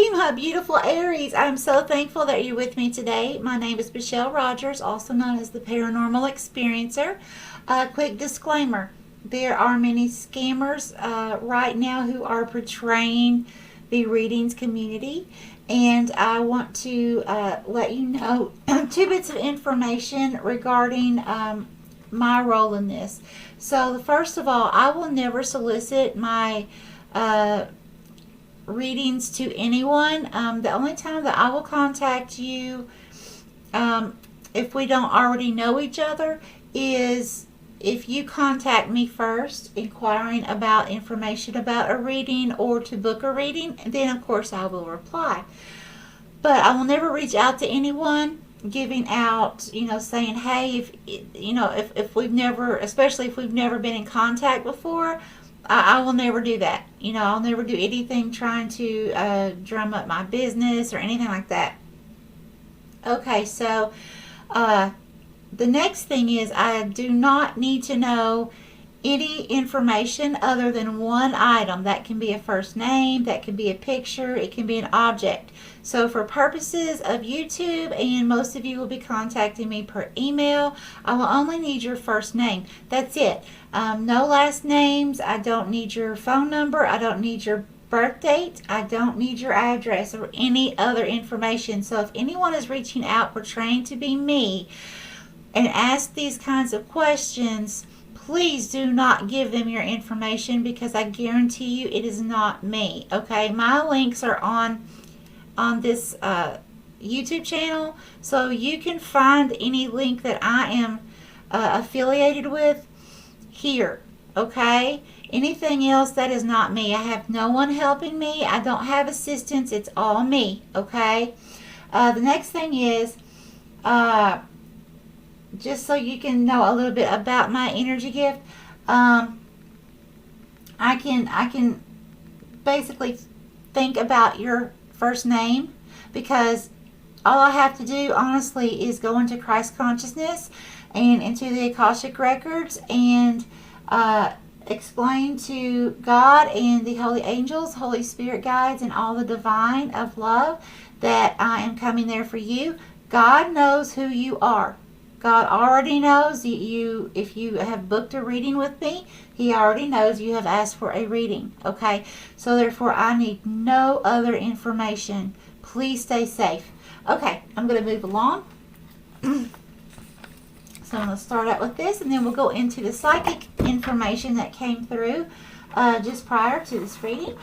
Hey, my beautiful Aries. I'm so thankful that you're with me today. My name is Michelle Rogers, also known as the Paranormal Experiencer. Quick disclaimer. There are many scammers right now who are portraying the readings community. And I want to let you know two bits of information regarding my role in this. So, first of all, I will never solicit my readings to anyone. The only time that I will contact you, if we don't already know each other, is if you contact me first inquiring about information about a reading or to book a reading, then of course I will reply. But I will never reach out to anyone giving out, saying, hey, if we've never, especially if we've never been in contact before, I will never do that. I'll never do anything trying to drum up my business or anything like that. Okay, so the next thing is I do not need to know any information other than one item. That can be a first name, that can be a picture, it can be an object. So for purposes of YouTube, and most of you will be contacting me per email, I will only need your first name. That's it. No last names. I don't need your phone number. I don't need your birth date. I don't need your address or any other information. So if anyone is reaching out portraying to be me and ask these kinds of questions, please do not give them your information, because I guarantee you it is not me. Okay, my links are on this YouTube channel, so you can find any link that I am affiliated with here. Okay, anything else, that is not me. I have no one helping me. I don't have assistants. It's all me. Okay, the next thing is just so you can know a little bit about my energy gift, I can basically think about your first name, because all I have to do honestly is go into Christ consciousness and into the Akashic records and explain to God and the holy angels, Holy Spirit guides, and all the divine of love that I am coming there for you. God knows who you are. God already knows you. If you have booked a reading with me, He already knows you have asked for a reading. Okay, so therefore I need no other information. Please stay safe. Okay, I'm going to move along. So I'm going to start out with this, and then we'll go into the psychic information that came through just prior to this reading.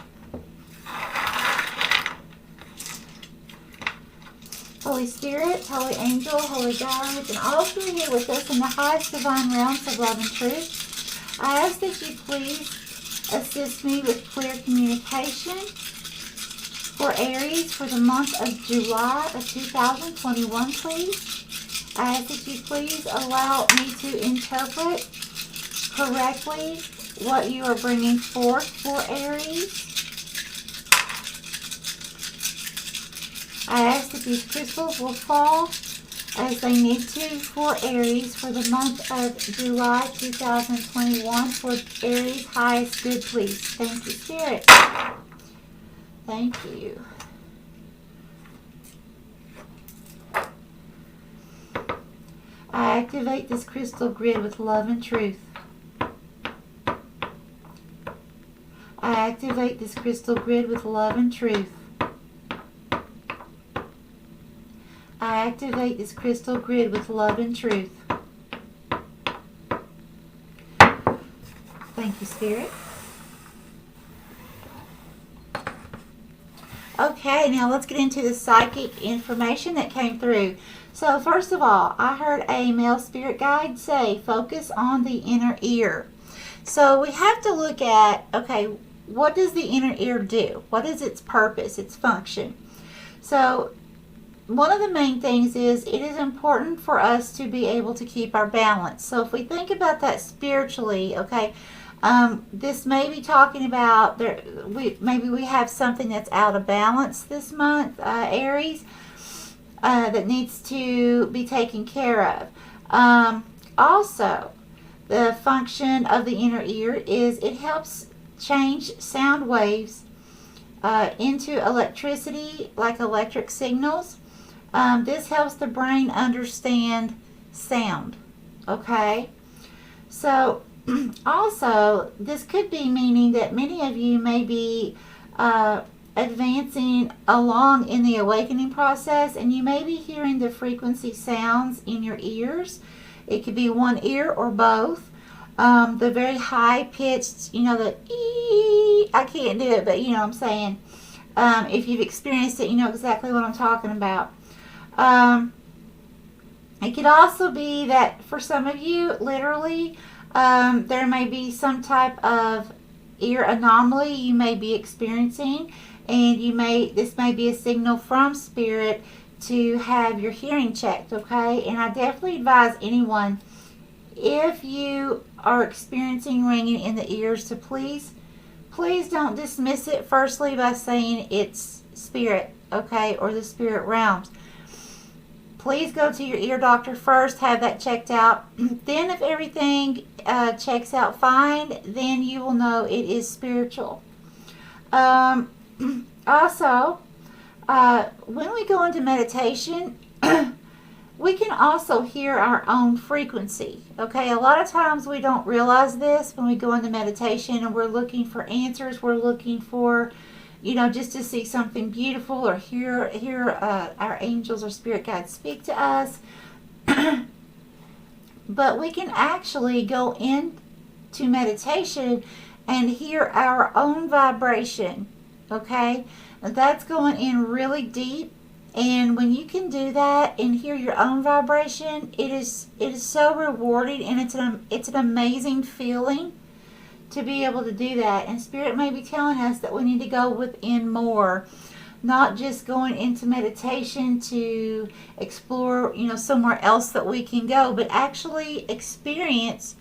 Holy Spirit, Holy Angel, Holy Guides, and all who are here with us in the highest divine realms of love and truth, I ask that you please assist me with clear communication for Aries for the month of July of 2021, please. I ask that you please allow me to interpret correctly what you are bringing forth for Aries. I ask that these crystals will fall as they need to for Aries for the month of July 2021 for Aries' highest good, please. Thank you, Spirit. Thank you. I activate this crystal grid with love and truth. I activate this crystal grid with love and truth. I activate this crystal grid with love and truth. Thank you, Spirit. Okay, now let's get into the psychic information that came through. So first of all, I heard a male spirit guide say, focus on the inner ear. So we have to look at, okay, what does the inner ear do? What is its purpose, its function? So one of the main things is it is important for us to be able to keep our balance. So if we think about that spiritually, okay, this may be talking about maybe we have something that's out of balance this month, Aries, that needs to be taken care of. Also, the function of the inner ear is it helps change sound waves into electricity, like electric signals. This helps the brain understand sound. Okay? So, also, this could be meaning that many of you may be advancing along in the awakening process, and you may be hearing the frequency sounds in your ears. It could be one ear or both. The very high pitched, the ee, I can't do it, but you know what I'm saying. If you've experienced it, you know exactly what I'm talking about. It could also be that for some of you, literally, there may be some type of ear anomaly you may be experiencing, and this may be a signal from spirit to have your hearing checked, okay? And I definitely advise anyone, if you are experiencing ringing in the ears, to please don't dismiss it firstly by saying it's spirit, okay, or the spirit realms. Please go to your ear doctor first, have that checked out. Then if everything checks out fine, then you will know it is spiritual. Also, when we go into meditation, we can also hear our own frequency. Okay, a lot of times we don't realize this when we go into meditation and we're looking for answers. We're looking for, just to see something beautiful or hear our angels or spirit guides speak to us. But we can actually go into meditation and hear our own vibration. Okay, and that's going in really deep. And when you can do that and hear your own vibration, it is so rewarding, and it's an amazing feeling to be able to do that. And Spirit may be telling us that we need to go within more, not just going into meditation to explore, somewhere else that we can go, but actually experience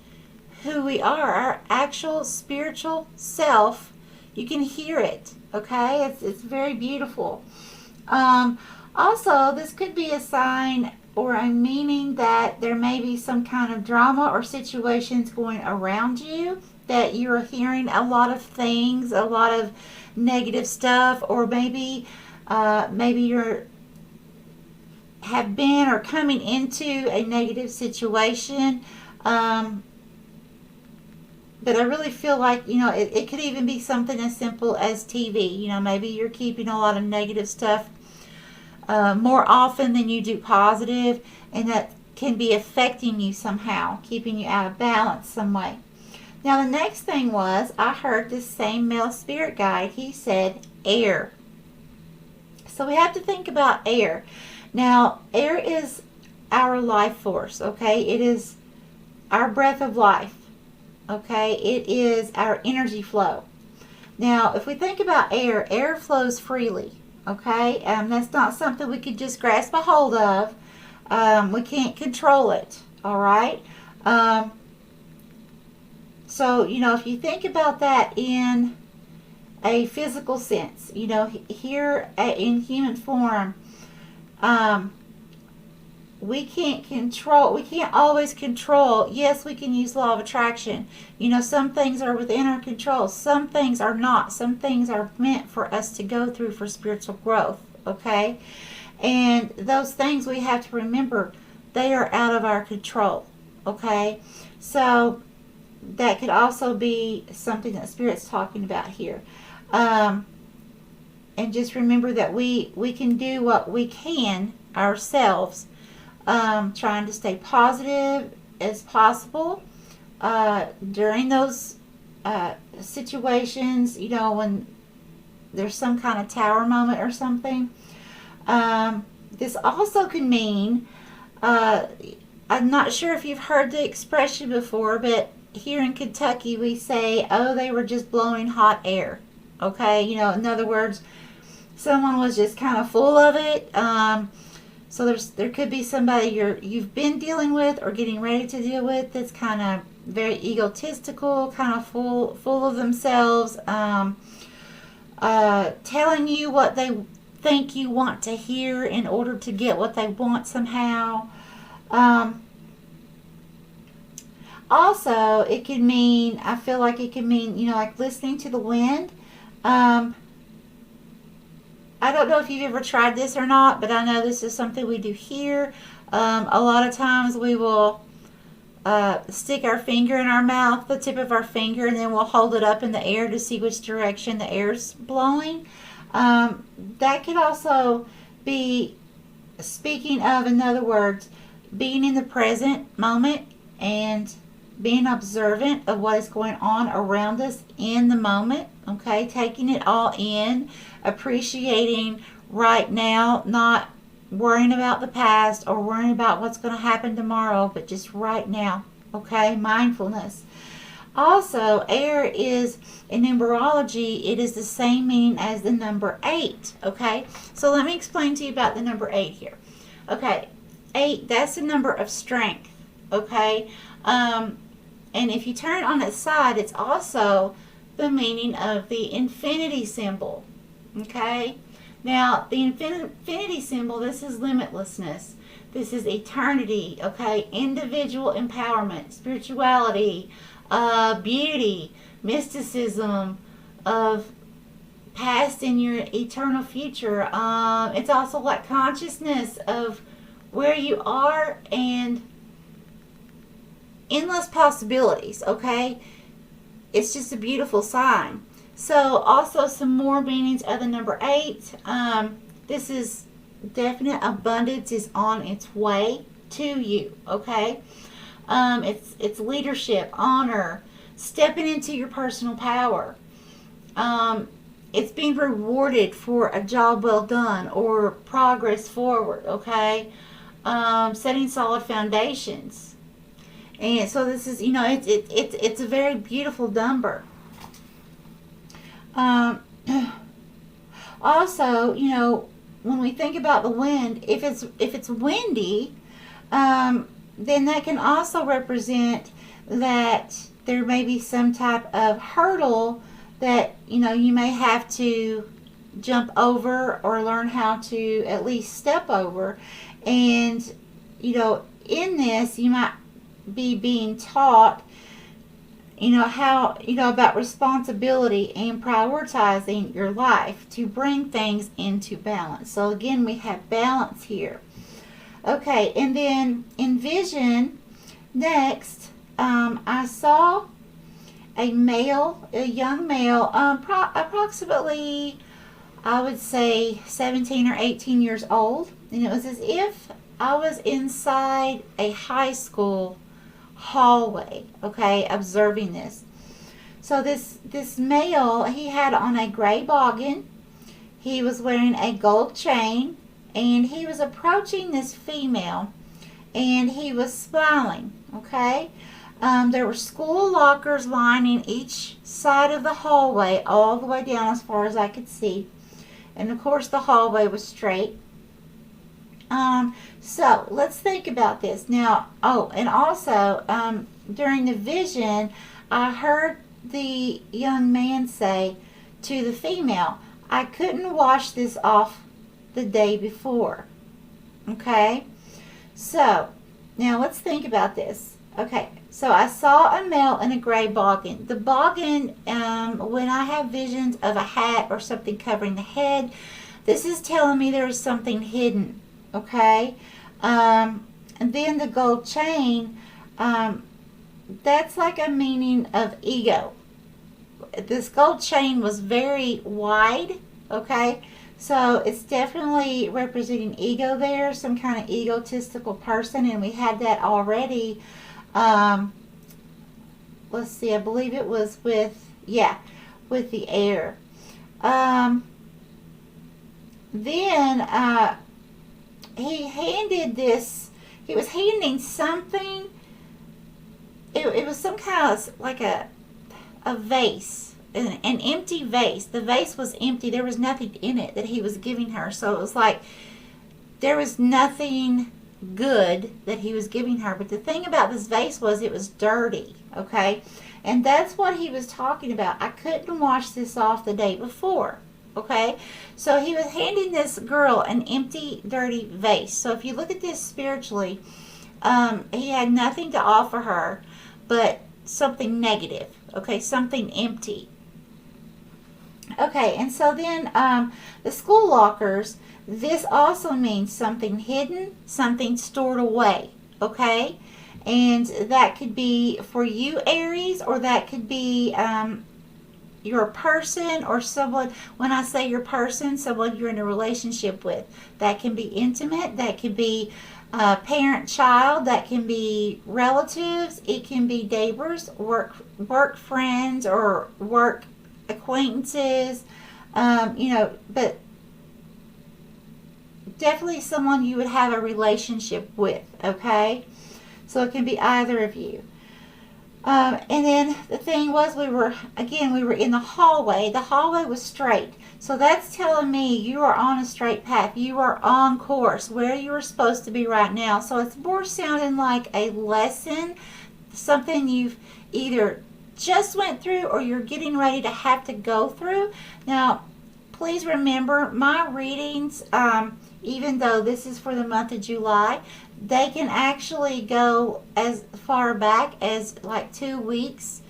who we are, our actual spiritual self. You can hear it, okay? It's very beautiful. Also, this could be a sign or a meaning that there may be some kind of drama or situations going around you, that you're hearing a lot of things, a lot of negative stuff, or maybe you're have been or coming into a negative situation. But I really feel like, it could even be something as simple as TV. Maybe you're keeping a lot of negative stuff more often than you do positive, and that can be affecting you somehow, keeping you out of balance some way. Now, the next thing was, I heard this same male spirit guide, he said air. So we have to think about air. Now, air is our life force, okay? It is our breath of life, okay? It is our energy flow. Now, if we think about air, air flows freely. Okay, that's not something we could just grasp a hold of. We can't control it. All right. So if you think about that in a physical sense, here in human form, we can't always control. Yes, we can use law of attraction. Some things are within our control. Some things are not. Some things are meant for us to go through for spiritual growth. Okay? And those things, we have to remember, they are out of our control. Okay? So that could also be something that Spirit's talking about here. And just remember that we can do what we can ourselves, trying to stay positive as possible during those situations, when there's some kind of tower moment or something. This also can mean, I'm not sure if you've heard the expression before, but here in Kentucky we say, oh, they were just blowing hot air. Okay, in other words, someone was just kind of full of it. So there could be somebody you've been dealing with or getting ready to deal with that's kind of very egotistical, kind of full of themselves, telling you what they think you want to hear in order to get what they want somehow. Also, it can mean, I feel like it can mean, like listening to the wind. I don't know if you've ever tried this or not, but I know this is something we do here. A lot of times we will stick our finger in our mouth, the tip of our finger, and then we'll hold it up in the air to see which direction the air's blowing. That could also be, speaking of, in other words, being in the present moment and being observant of what is going on around us in the moment, okay? Taking it all in, appreciating right now, not worrying about the past or worrying about what's going to happen tomorrow, but just right now, okay? Mindfulness. Also, air is, in numerology, it is the same meaning as the number 8, okay? So let me explain to you about the number 8 here. Okay, 8, that's the number of strength, okay? And if you turn it on its side, it's also the meaning of the infinity symbol, okay? Now, the infinity symbol, this is limitlessness. This is eternity, okay? Individual empowerment, spirituality, beauty, mysticism of past and your eternal future. It's also like consciousness of where you are and endless possibilities, okay? It's just a beautiful sign. So also some more meanings of the number 8. This is definite abundance is on its way to you, okay? It's leadership, honor, stepping into your personal power. It's being rewarded for a job well done or progress forward, okay? Setting solid foundations. And so this is, it's a very beautiful number. Also, when we think about the wind, if it's windy, then that can also represent that there may be some type of hurdle that you may have to jump over or learn how to at least step over. And in this you might be being taught how about responsibility and prioritizing your life to bring things into balance. So again, we have balance here. Okay, and then in vision next, I saw a young male, approximately, I would say 17 or 18 years old, and it was as if I was inside a high school hallway, okay, observing this. So this male, he had on a gray boggin, he was wearing a gold chain, and he was approaching this female, and he was smiling, okay? There were school lockers lining each side of the hallway, all the way down as far as I could see. And of course the hallway was straight. So let's think about this now. Oh, and also during the vision, I heard the young man say to the female, I couldn't wash this off the day before. Okay, so now let's think about this. Okay, so I saw a male in a gray boggin. The boggin, when I have visions of a hat or something covering the head, this is telling me there is something hidden. Okay, and then the gold chain, that's like a meaning of ego. This gold chain was very wide, okay, so it's definitely representing ego there, some kind of egotistical person, and we had that already. Let's see, I believe it was with the air. Then he was handing something. It was some kind of like a vase, an empty vase. The vase was empty. There was nothing in it that he was giving her. So it was like there was nothing good that he was giving her. But the thing about this vase was it was dirty, okay? And that's what he was talking about. I couldn't wash this off the day before. Okay, so he was handing this girl an empty, dirty vase. So if you look at this spiritually, he had nothing to offer her but something negative, okay, something empty. Okay, and so then the school lockers, this also means something hidden, something stored away, okay? And that could be for you, Aries, or that could be your person or someone. When I say your person, someone you're in a relationship with. That can be intimate, that could be parent child, that can be relatives, it can be neighbors, work friends, or work acquaintances, but definitely someone you would have a relationship with, okay? So it can be either of you. And then the thing was, we were in the hallway. The hallway was straight. So that's telling me you are on a straight path. You are on course where you are supposed to be right now. So it's more sounding like a lesson, something you've either just went through or you're getting ready to have to go through. Now, please remember my readings, even though this is for the month of July, they can actually go as far back as like 2 weeks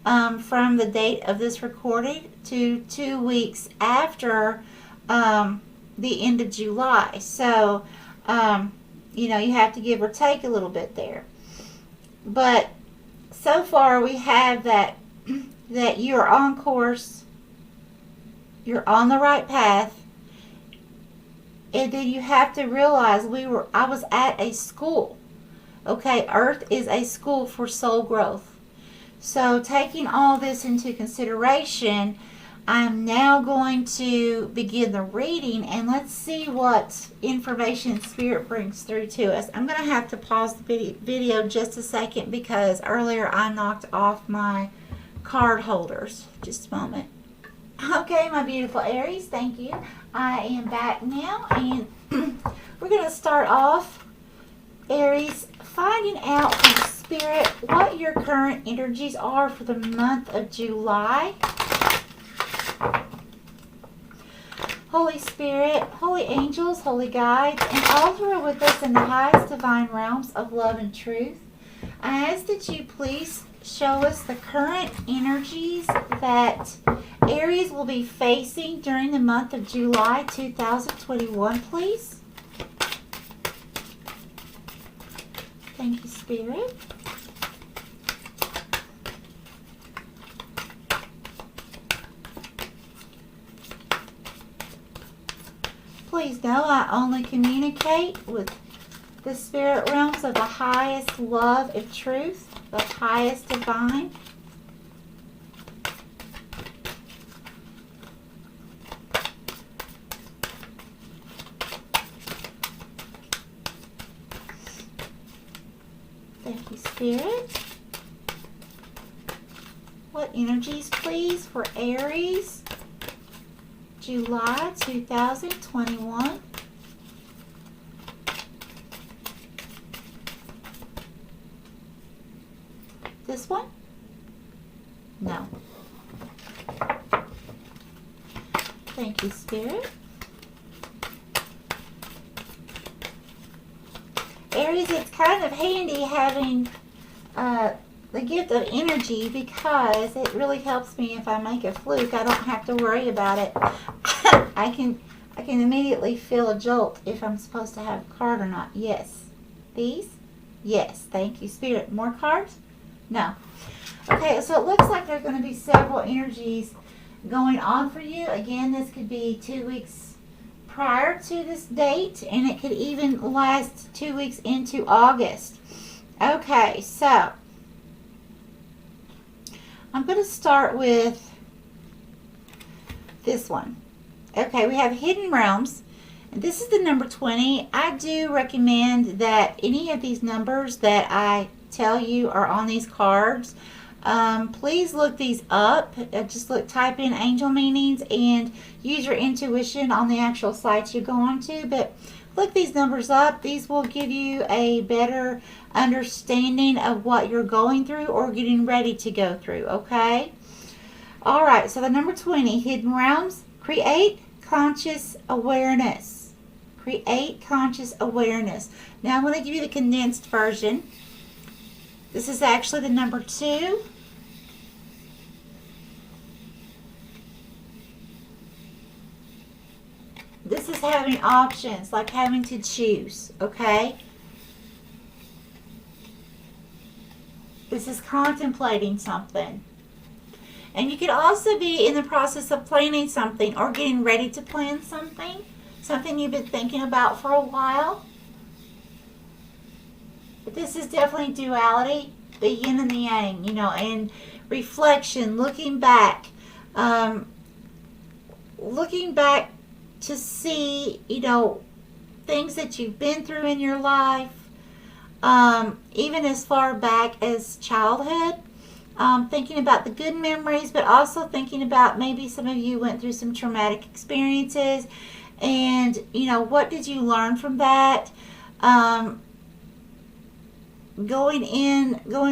from the date of this recording to 2 weeks after the end of July. So, you have to give or take a little bit there. But so far we have that you're on course, you're on the right path, and then you have to realize I was at a school. Okay, Earth is a school for soul growth. So taking all this into consideration, I'm now going to begin the reading, and let's see what information Spirit brings through to us. I'm going to have to pause the video just a second because earlier I knocked off my card holders. Just a moment. Okay, my beautiful Aries, thank you. I am back now, and we're going to start off, Aries, finding out from Spirit what your current energies are for the month of July. Holy Spirit, holy angels, holy guides, and all who are with us in the highest divine realms of love and truth, I ask that you please show us the current energies that Aries will be facing during the month of July 2021, please. Thank you, Spirit. Please know I only communicate with the spirit realms of the highest love and truth, the highest divine. Thank you, Spirit. What energies, please, for Aries, July 2021? This one? No. Thank you, Spirit. Aries, it's kind of handy having the gift of energy because it really helps me if I make a fluke. I don't have to worry about it. I can immediately feel a jolt if I'm supposed to have a card or not. Yes. These? Yes. Thank you, Spirit. More cards? No. Okay, so it looks like there's going to be several energies going on for you. Again, this could be 2 weeks prior to this date, and it could even last 2 weeks into August. Okay, so I'm going to start with this one. Okay, we have Hidden Realms. And this is the number 20. I do recommend that any of these numbers that I tell you are on these cards, please look these up. Just type in angel meanings and use your intuition on the actual sites you go on to. But look these numbers up. These will give you a better understanding of what you're going through or getting ready to go through, okay? All right, so the number 20, Hidden Realms, create conscious awareness. Create conscious awareness. Now I'm going to give you the condensed version. This is actually the number 2. having options, like having to choose, okay? This is contemplating something. And you could also be in the process of planning something or getting ready to plan something. Something you've been thinking about for a while. But this is definitely duality, the yin and the yang, you know, and reflection, looking back. Looking back to see, you know, things that you've been through in your life. Even as far back as childhood. Thinking about the good memories, but also thinking about maybe some of you went through some traumatic experiences, and you know, what did you learn from that? Going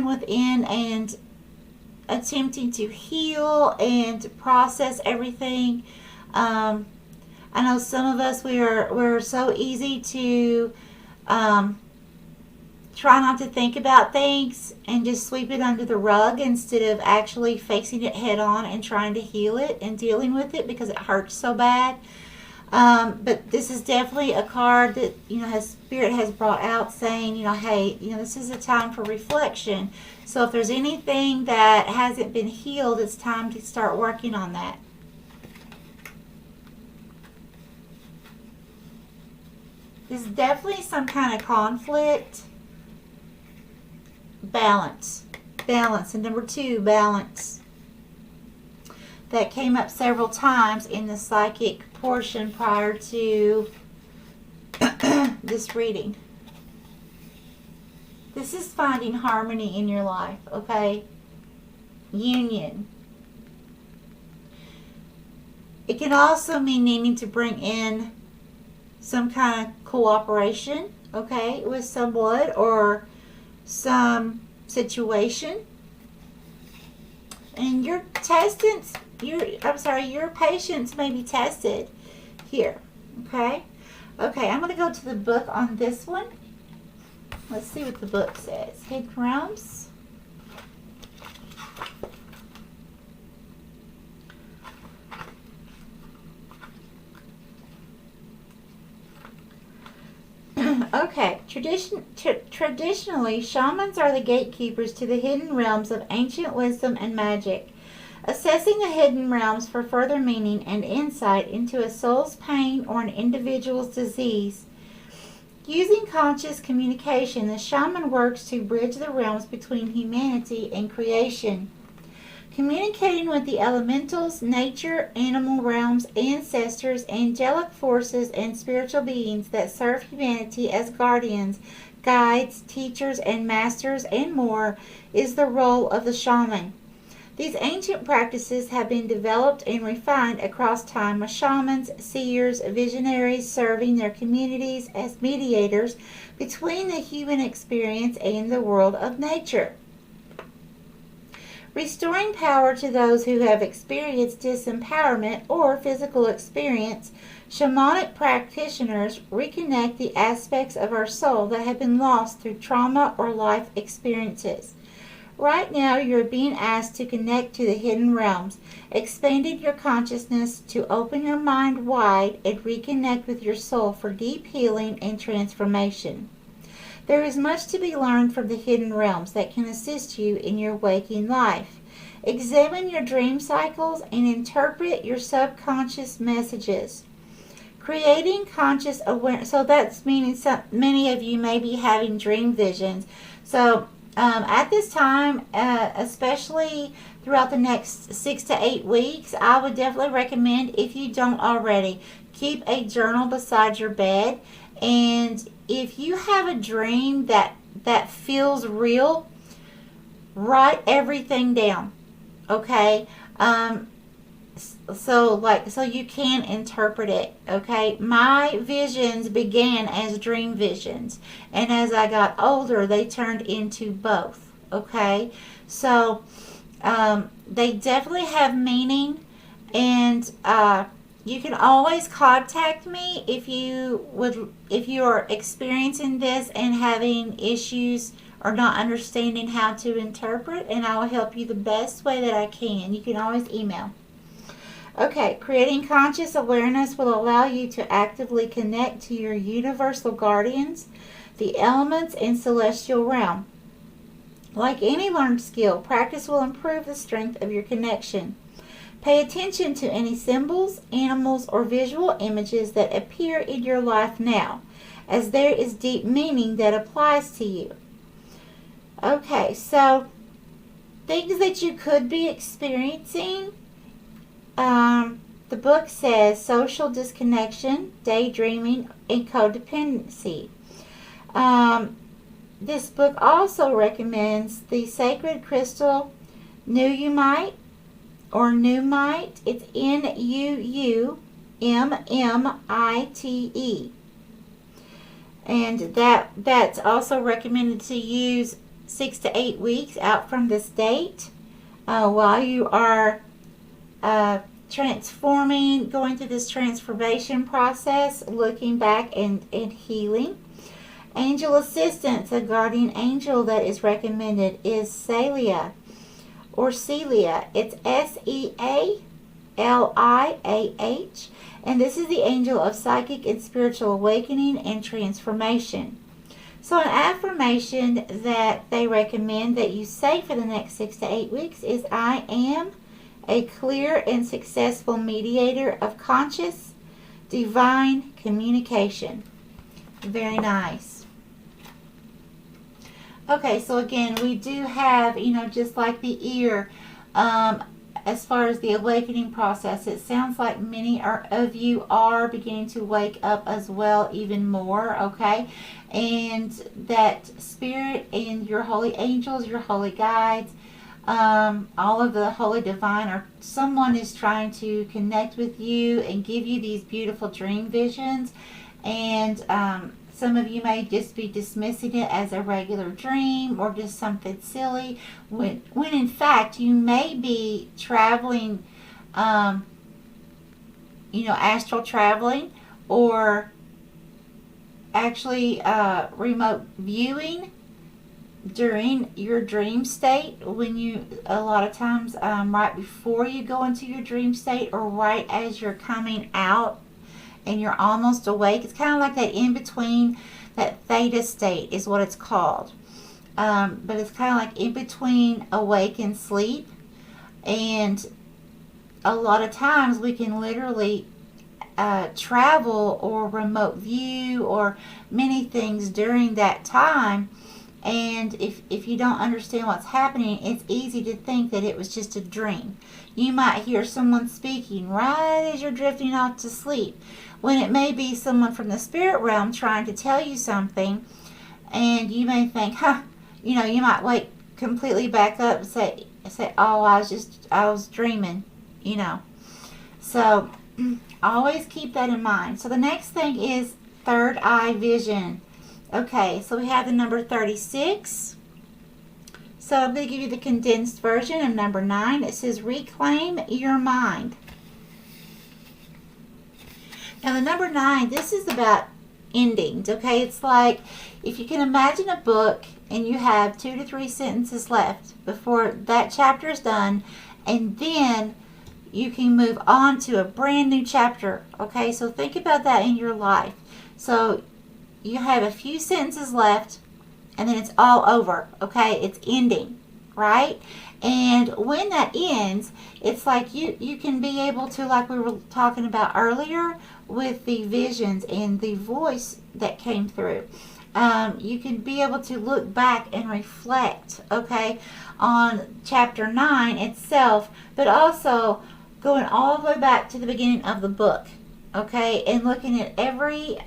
within and attempting to heal and process everything. I know some of us, we're so easy to try not to think about things and just sweep it under the rug instead of actually facing it head on and trying to heal it and dealing with it because it hurts so bad. But this is definitely a card that, you know, Spirit has brought out saying, you know, hey, you know, this is a time for reflection. So if there's anything that hasn't been healed, it's time to start working on that. There's definitely some kind of conflict. Balance. And number 2, balance. That came up several times in the psychic portion prior to this reading. This is finding harmony in your life, okay? Union. It can also mean needing to bring in some kind of cooperation, okay, with someone or some situation. And your patience may be tested here. Okay, I'm going to go to the book on this one. Let's see what the book says. Hidden Realms. Okay, traditionally, shamans are the gatekeepers to the hidden realms of ancient wisdom and magic. Assessing the hidden realms for further meaning and insight into a soul's pain or an individual's disease. Using conscious communication, the shaman works to bridge the realms between humanity and creation. Communicating with the elementals, nature, animal realms, ancestors, angelic forces, and spiritual beings that serve humanity as guardians, guides, teachers, and masters, and more, is the role of the shaman. These ancient practices have been developed and refined across time, with shamans, seers, visionaries serving their communities as mediators between the human experience and the world of nature. Restoring power to those who have experienced disempowerment or physical experience, shamanic practitioners reconnect the aspects of our soul that have been lost through trauma or life experiences. Right now, you're being asked to connect to the hidden realms, expanding your consciousness to open your mind wide and reconnect with your soul for deep healing and transformation. There is much to be learned from the hidden realms that can assist you in your waking life. Examine your dream cycles and interpret your subconscious messages. Creating conscious awareness. So that's meaning many of you may be having dream visions. So at this time, especially throughout the next 6 to 8 weeks, I would definitely recommend, if you don't already, keep a journal beside your bed. And if you have a dream that feels real, write everything down. Okay? So you can interpret it. Okay? My visions began as dream visions, and as I got older, they turned into both. Okay? So they definitely have meaning, and you can always contact me if you are experiencing this and having issues or not understanding how to interpret, and I will help you the best way that I can. You can always email. Okay, creating conscious awareness will allow you to actively connect to your universal guardians, the elements, and celestial realm. Like any learned skill, practice will improve the strength of your connection. Pay attention to any symbols, animals, or visual images that appear in your life now, as there is deep meaning that applies to you. Okay, so things that you could be experiencing. The book says social disconnection, daydreaming, and codependency. This book also recommends the sacred crystal Nuumite or Nuumite. It's Nuummite. And that's also recommended to use 6 to 8 weeks out from this date while you are transforming, going through this transformation process, looking back and healing. Angel assistance, a guardian angel that is recommended is Celia or Celia. It's Sealiah, and this is the angel of psychic and spiritual awakening and transformation. So an affirmation that they recommend that you say for the next 6 to 8 weeks is, I am a clear and successful mediator of conscious, divine communication. Very nice. Okay, so again, we do have, just like the ear, as far as the awakening process, it sounds like many of you are beginning to wake up as well, even more, okay? And that spirit and your holy angels, your holy guides, all of the holy divine, or someone is trying to connect with you and give you these beautiful dream visions. And some of you may just be dismissing it as a regular dream or just something silly, when in fact you may be traveling, astral traveling, or actually remote viewing during your dream state, when you, a lot of times right before you go into your dream state, or right as you're coming out and you're almost awake. It's kind of like that in between, that theta state is what it's called. But it's kind of like in between awake and sleep. And a lot of times we can literally travel or remote view or many things during that time. And if you don't understand what's happening, it's easy to think that it was just a dream. You might hear someone speaking right as you're drifting off to sleep, when it may be someone from the spirit realm trying to tell you something, and you may think, you might wake completely back up and say, oh, I was dreaming, So always keep that in mind. So the next thing is third eye vision. Okay, so we have the number 36. So I'm going to give you the condensed version of number 9. It says, reclaim your mind. Now the number 9, this is about endings, okay? It's like, if you can imagine a book and you have 2 to 3 sentences left before that chapter is done, and then you can move on to a brand new chapter, okay? So think about that in your life. So you have a few sentences left, and then it's all over, okay? It's ending, right? And when that ends, it's like you can be able to, like we were talking about earlier with the visions and the voice that came through, you can be able to look back and reflect, okay, on chapter 9 itself, but also going all the way back to the beginning of the book, okay, and looking at every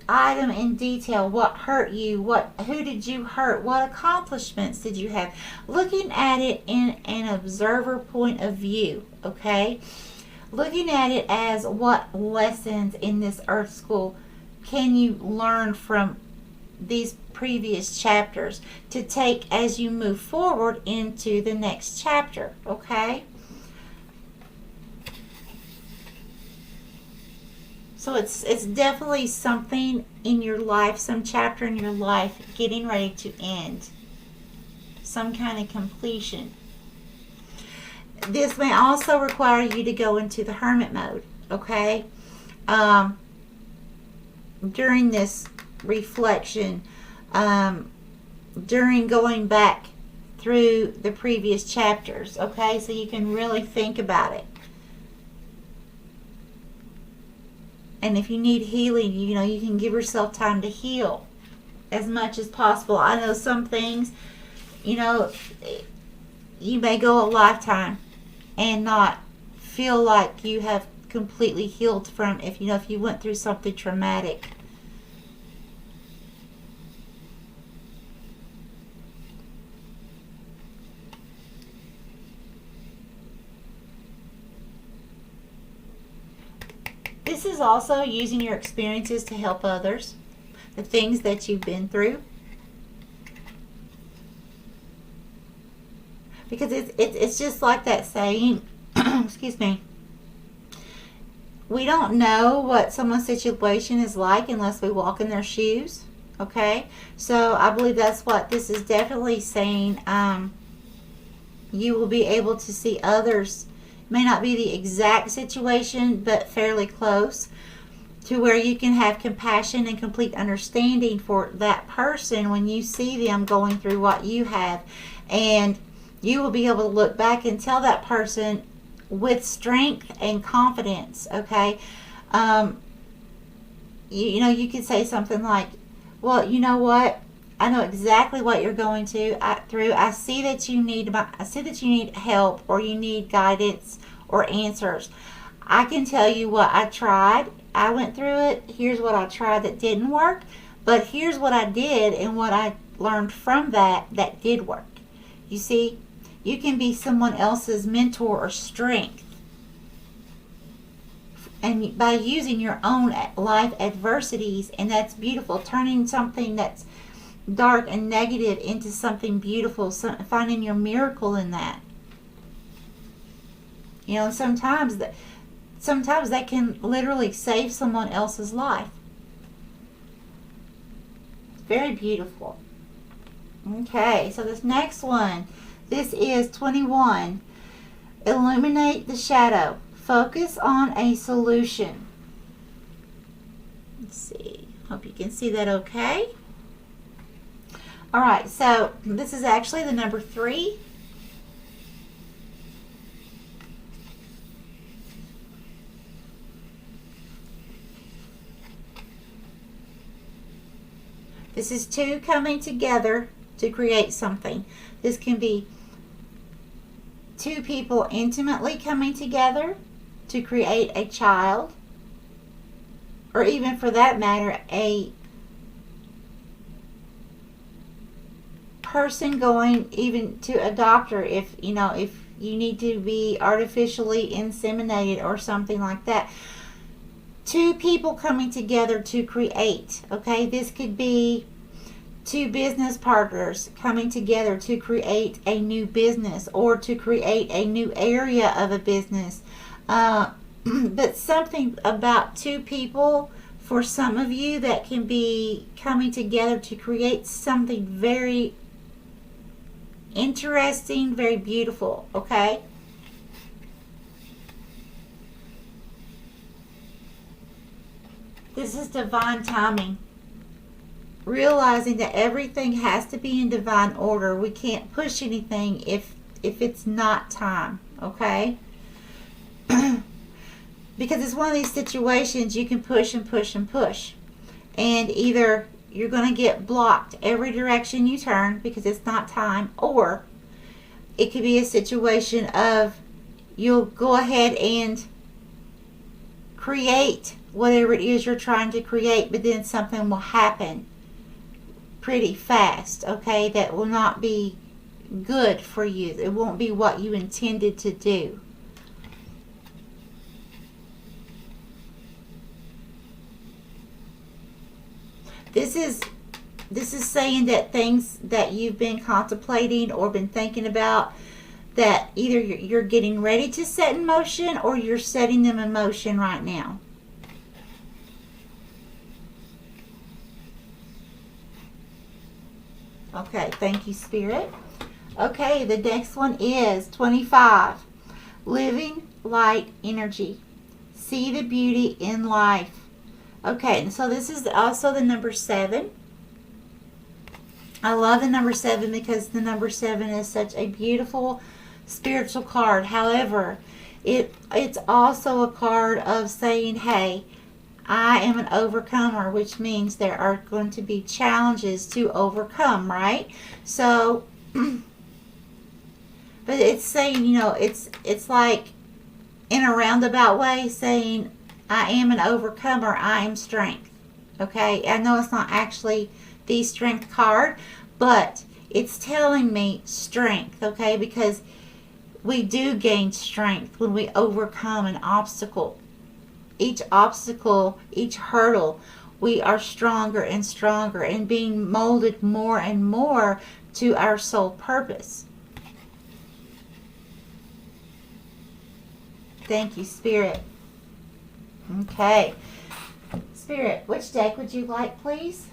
item in detail. What hurt you? Who did you hurt? What accomplishments did you have? Looking at it in an observer point of view, okay? Looking at it as, what lessons in this earth school can you learn from these previous chapters to take as you move forward into the next chapter, okay? So it's definitely something in your life, some chapter in your life getting ready to end. Some kind of completion. this may also require you to go into the hermit mode, okay? During this reflection, during going back through the previous chapters, okay? So you can really think about it. And if you need healing, you know, you can give yourself time to heal as much as possible. I know some things, you know, you may go a lifetime and not feel like you have completely healed from, if you know, if you went through something traumatic. This is also using your experiences to help others, the things that you've been through. Because it's just like that saying, excuse me, we don't know what someone's situation is like unless we walk in their shoes, okay? So I believe that's what this is definitely saying. You will be able to see others. May not be the exact situation, but fairly close, to where you can have compassion and complete understanding for that person when you see them going through what you have. And you will be able to look back and tell that person with strength and confidence, okay? You know, you could say something like, well, you know what? I know exactly what you're going through. I see that you need help, or you need guidance or answers. I can tell you what I tried. I went through it. Here's what I tried that didn't work, but here's what I did and what I learned from that did work. You see, you can be someone else's mentor or strength, and by using your own life adversities, and that's beautiful, turning something that's dark and negative into something beautiful, finding your miracle in that. You know, sometimes that can literally save someone else's life. Very beautiful. Okay, so this next one, this is 21. Illuminate the shadow. Focus on a solution. Let's see. Hope you can see that okay. All right, so this is actually the number 3. This is 2 coming together to create something. This can be 2 people intimately coming together to create a child, or even for that matter, a person going even to a doctor if you need to be artificially inseminated or something like that. 2 people coming together to create, okay? This could be 2 business partners coming together to create a new business, or to create a new area of a business. But something about 2 people, for some of you, that can be coming together to create something very interesting, very beautiful, okay? This is divine timing. Realizing that everything has to be in divine order. We can't push anything if it's not time, okay? Because it's one of these situations you can push and push and push. And either you're going to get blocked every direction you turn because it's not time, or it could be a situation of you'll go ahead and create whatever it is you're trying to create, but then something will happen pretty fast, okay, that will not be good for you. It won't be what you intended to do. This is saying that things that you've been contemplating or been thinking about, that either you're getting ready to set in motion, or you're setting them in motion right now. Okay, thank you, Spirit. Okay, the next one is 25. living light energy. See the beauty in life. Okay, and so this is also the number 7. I love the number 7 because the number 7 is such a beautiful spiritual card. However, it's also a card of saying, hey, I am an overcomer, which means there are going to be challenges to overcome, right? So, but it's saying, you know, it's like in a roundabout way saying, I am an overcomer, I am strength. Okay, I know it's not actually the strength card, but it's telling me strength, okay, because we do gain strength when we overcome an obstacle. Each obstacle, each hurdle, we are stronger and stronger and being molded more and more to our soul purpose. Thank you, Spirit. Okay. Spirit, which deck would you like, please?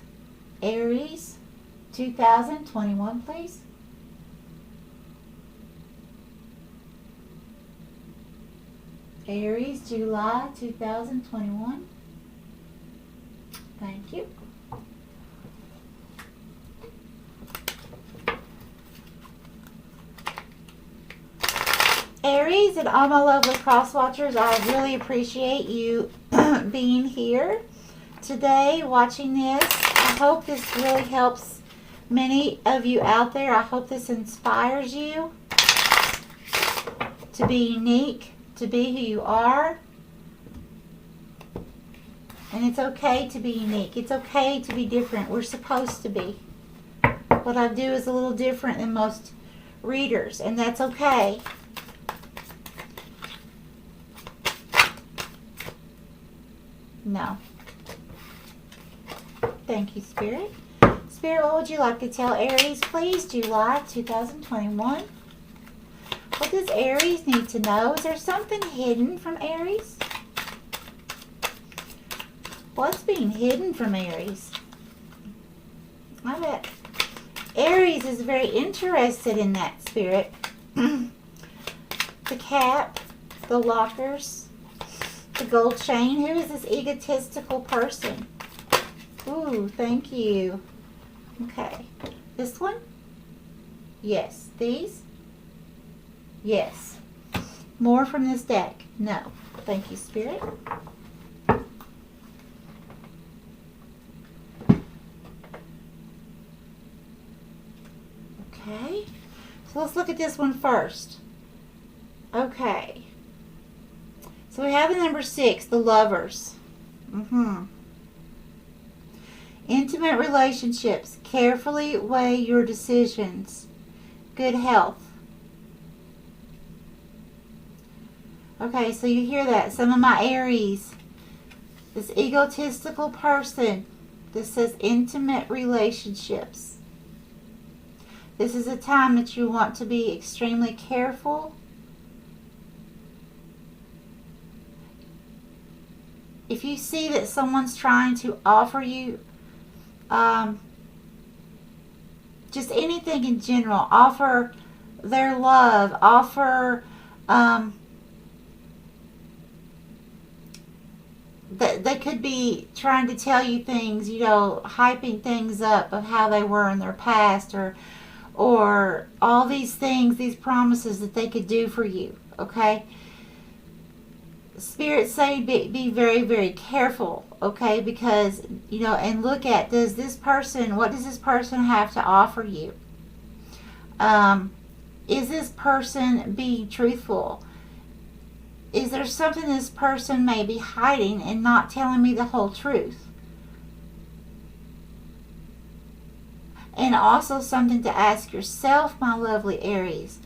Aries 2021, please. Aries, July 2021. Thank you. Aries and all my lovely cross watchers, I really appreciate you being here today watching this. I hope this really helps many of you out there. I hope this inspires you to be unique, to be who you are. And it's okay to be unique. It's okay to be different. We're supposed to be. What I do is a little different than most readers, and that's okay. No. Thank you, Spirit. Spirit, what would you like to tell Aries, please? July 2021. What does Aries need to know? Is there something hidden from Aries? What's being hidden from Aries? I bet Aries is very interested in that, Spirit. The cap, the lockers, the gold chain. Who is this egotistical person? Ooh, thank you. Okay. This one? Yes. These? Yes. More from this deck? No. Thank you, Spirit. Okay. So let's look at this one first. Okay. So we have the number 6, the lovers. Intimate relationships. Carefully weigh your decisions. Good health. Okay, so you hear that. Some of my Aries. This egotistical person. This says intimate relationships. This is a time that you want to be extremely careful. If you see that someone's trying to offer you just anything in general, offer their love, offer they could be trying to tell you things, you know, hyping things up of how they were in their past, or all these things, these promises that they could do for you, okay? Spirit say be very, very careful, okay? Because, you know, and look at, what does this person have to offer you? Is this person being truthful? Is there something this person may be hiding and not telling me the whole truth? And also something to ask yourself, my lovely Aries.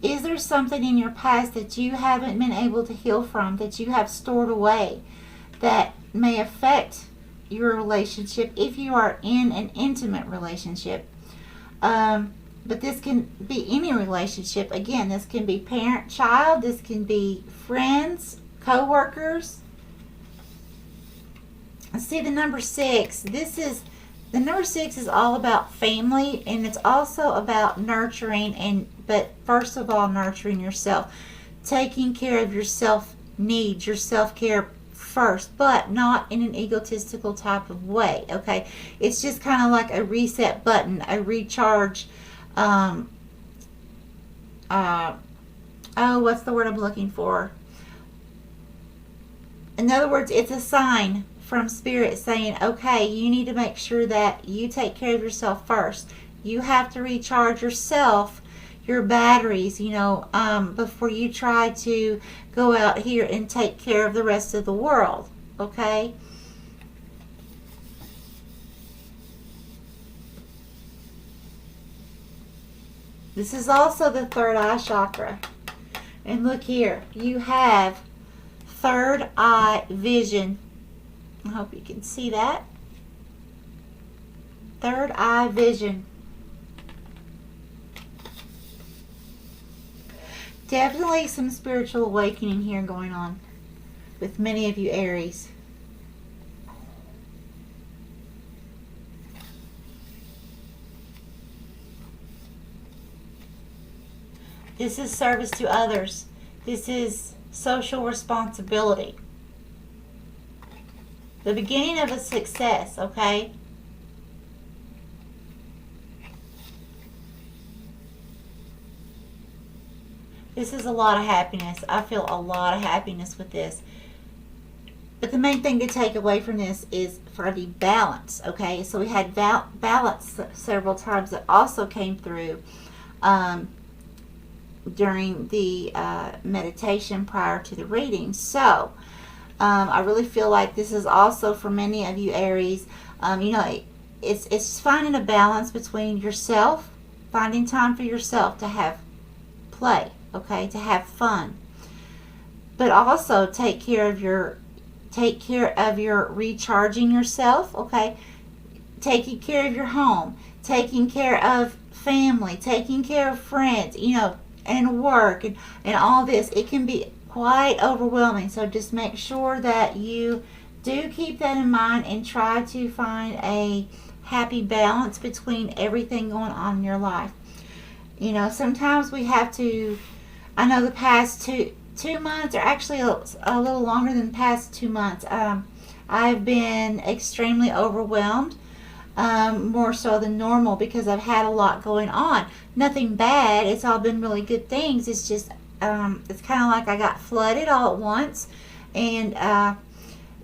Is there something in your past that you haven't been able to heal from, that you have stored away, that may affect your relationship if you are in an intimate relationship? But this can be any relationship. Again, this can be parent-child. This can be friends, co-workers. See the number 6. The number 6 is all about family, and it's also about nurturing, but first of all, nurturing yourself. taking care of your self needs, your self-care first, but not in an egotistical type of way, okay? It's just kind of like a reset button, a recharge, what's the word I'm looking for? In other words, it's a sign from Spirit saying, okay, you need to make sure that you take care of yourself first. You have to recharge yourself, your batteries, before you try to go out here and take care of the rest of the world, okay? This is also the third eye chakra. And look here, you have third eye vision. I hope you can see that. Third eye vision. Definitely some spiritual awakening here going on with many of you Aries. This is service to others. This is social responsibility. The beginning of a success, okay? This is a lot of happiness. I feel a lot of happiness with this. But the main thing to take away from this is finding balance, okay? So we had balance several times that also came through during the meditation prior to the reading. So I really feel like this is also for many of you Aries. It's finding a balance between yourself, finding time for yourself to have play, okay, to have fun, but also take care of your recharging yourself, okay, taking care of your home, taking care of family, taking care of friends, and work and all this. It can be quite overwhelming, so just make sure that you do keep that in mind and try to find a happy balance between everything going on in your life. Sometimes we have to, I know the past two months, or actually a little longer than the past 2 months, I've been extremely overwhelmed, more so than normal, because I've had a lot going on. Nothing bad, it's all been really good things. It's just, it's kind of like I got flooded all at once, and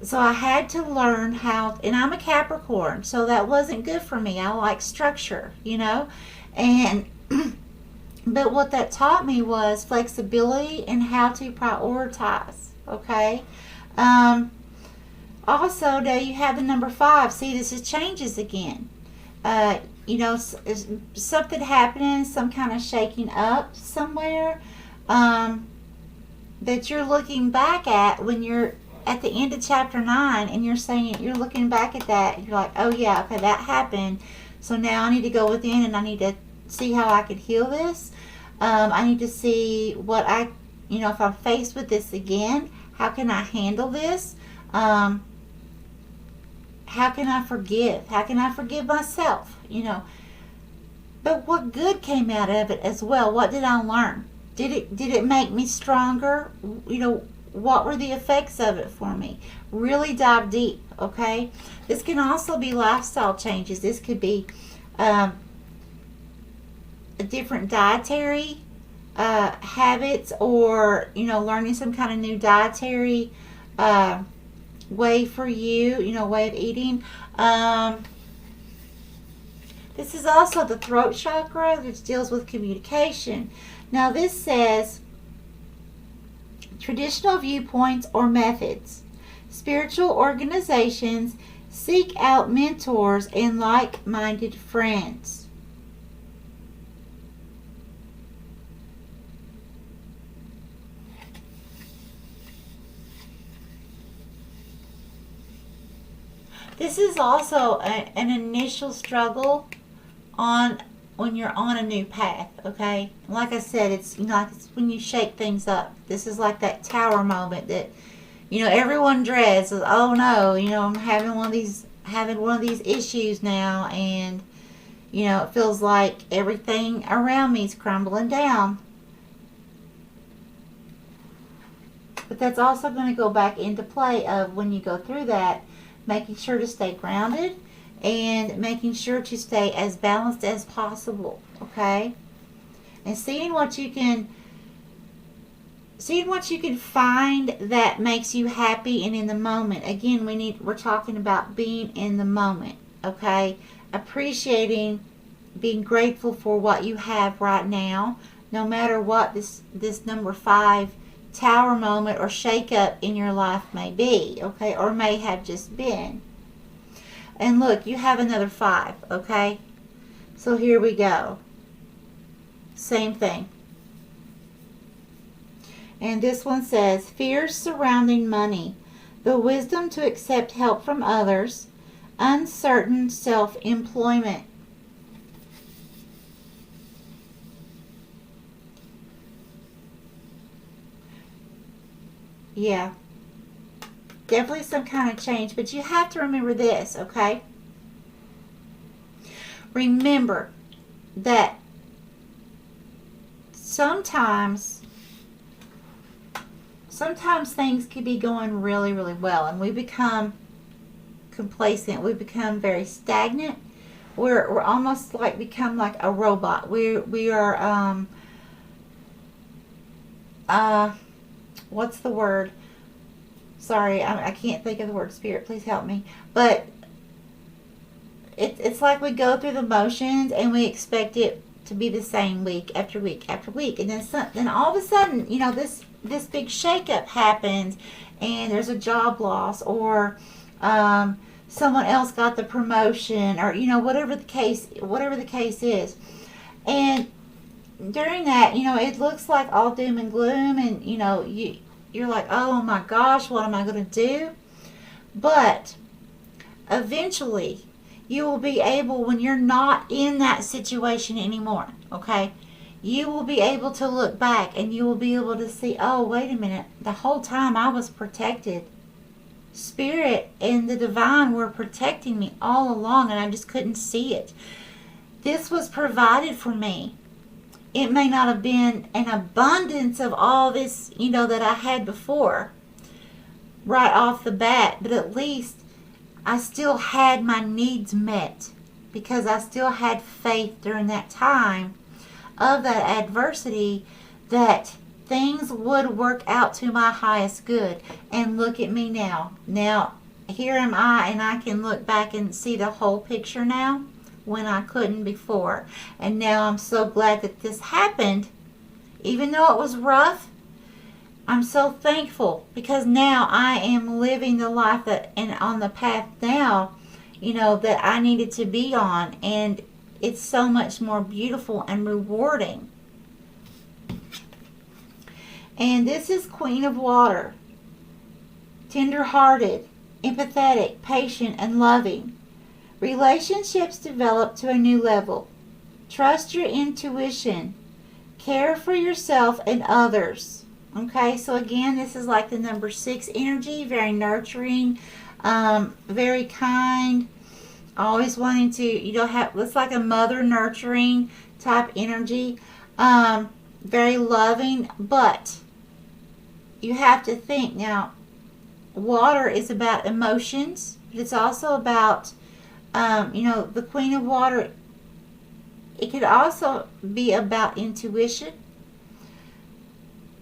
so I had to learn how, and I'm a Capricorn, so that wasn't good for me. I like structure, and but what that taught me was flexibility and how to prioritize, okay? Also, now you have the number 5. See, this is changes again. Something happening, some kind of shaking up somewhere that you're looking back at when you're at the end of chapter 9, and you're looking back at that, and you're like, oh yeah, okay, that happened. So now I need to go within and I need to see how I could heal this. I need to see what if I'm faced with this again, how can I handle this? How can I forgive? How can I forgive myself? But what good came out of it as well? What did I learn? Did it make me stronger? What were the effects of it for me? Really dive deep, okay? This can also be lifestyle changes. This could be a different dietary habits, or learning some kind of new dietary way for you, way of eating. This is also the throat chakra, which deals with communication. Now this says traditional viewpoints or methods. Spiritual organizations seek out mentors and like-minded friends. This is also an initial struggle when you're on a new path, okay? Like I said, it's it's when you shake things up. This is like that tower moment that everyone dreads. Oh no, I'm having one of these issues now, and it feels like everything around me is crumbling down. But that's also going to go back into play of when you go through that, making sure to stay grounded and making sure to stay as balanced as possible, okay? And seeing what you can find that makes you happy and in the moment. Again, we're talking about being in the moment, okay? Appreciating, being grateful for what you have right now, no matter what this number 5 tower moment or shake-up in your life may be, okay, or may have just been. And look, you have another 5, okay? So here we go. Same thing. And this one says, fears surrounding money, the wisdom to accept help from others, uncertain self-employment. Yeah, definitely some kind of change, but you have to remember this, okay? Remember that sometimes things could be going really, really well, and we become complacent. We become very stagnant. We're almost like become like a robot. We are what's the word? Sorry, I can't think of the word. Spirit, please help me. But it's like we go through the motions and we expect it to be the same week after week after week, and then all of a sudden, you know, this big shakeup happens, and there's a job loss, or someone else got the promotion, or you know, whatever the case is, and during that, you know, it looks like all doom and gloom, and you know, you're like, oh my gosh, what am I going to do? But eventually you will be able, when you're not in that situation anymore, okay, you will be able to look back and you will be able to see, oh, wait a minute, the whole time I was protected. Spirit and the divine were protecting me all along, and I just couldn't see it. This was provided for me. It may not have been an abundance of all this, you know, that I had before, right off the bat, but at least I still had my needs met because I still had faith during that time of that adversity that things would work out to my highest good. And look at me now. Now, here am I, and I can look back and see the whole picture now when I couldn't before. And now I'm so glad that this happened. Even though it was rough, I'm so thankful because now I am living the life that, and on the path now, you know, that I needed to be on. And it's so much more beautiful and rewarding. And this is Queen of Water. Tender-hearted, empathetic, patient, and loving. Relationships develop to a new level. Trust your intuition. Care for yourself and others. Okay, so again, this is like the number 6 energy. Very nurturing, very kind. Always wanting to, you know, it's like a mother nurturing type energy. Very loving, but you have to think now. Water is about emotions, but it's also about, you know, the Queen of Water. It could also be about intuition.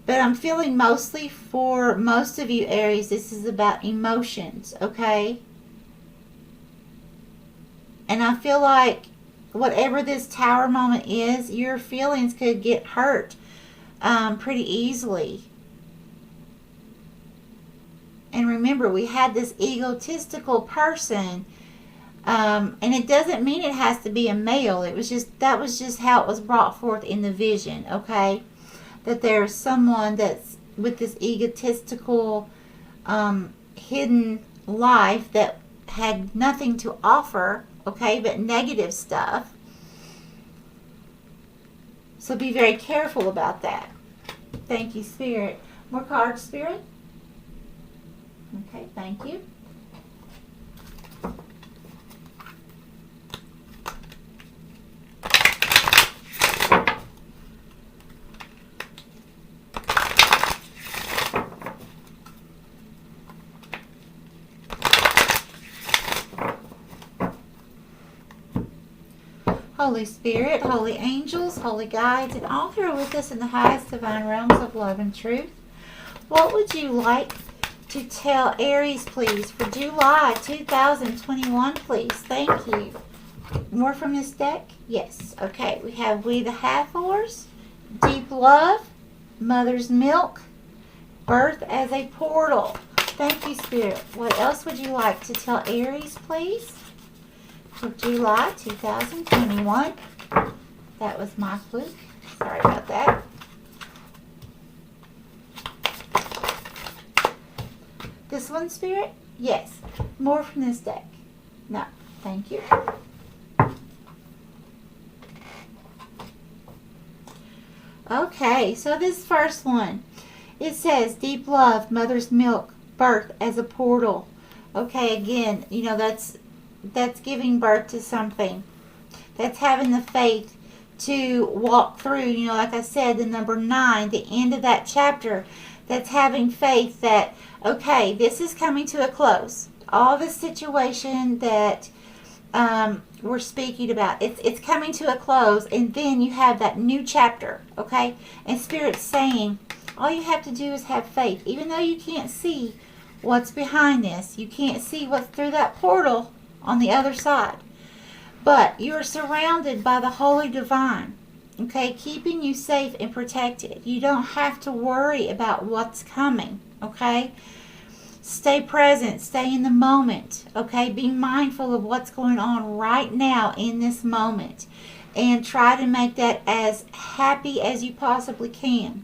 But I'm feeling mostly for most of you, Aries, this is about emotions, okay? And I feel like whatever this tower moment is, your feelings could get hurt pretty easily. And remember, we had this egotistical person, and it doesn't mean it has to be a male. That was just how it was brought forth in the vision, okay? That there's someone that's with this egotistical, hidden life that had nothing to offer, okay, but negative stuff. So be very careful about that. Thank you, Spirit. More cards, Spirit? Okay, thank you. Holy Spirit, holy angels, holy guides, and all who are with us in the highest divine realms of love and truth, what would you like to tell Aries, please, for July 2021, please? Thank you. More from this deck? Yes. Okay, we have We the Hathors, Deep Love, Mother's Milk, Birth as a Portal. Thank you, Spirit. What else would you like to tell Aries, please? For July 2021. That was my fluke. Sorry about that. This one, Spirit? Yes. More from this deck? No. Thank you. Okay, so this first one, it says Deep Love, Mother's Milk, Birth as a Portal. Okay, again, you know, that's giving birth to something. That's having the faith to walk through, you know, like I said, the number 9, the end of that chapter. That's having faith that, okay, this is coming to a close. All the situation that we're speaking about, it's coming to a close, and then you have that new chapter, okay? And Spirit's saying, all you have to do is have faith. Even though you can't see what's behind this, you can't see what's through that portal on the other side, but you're surrounded by the Holy Divine, okay, keeping you safe and protected. You don't have to worry about what's coming, okay? Stay present, stay in the moment, okay? Be mindful of what's going on right now in this moment, and try to make that as happy as you possibly can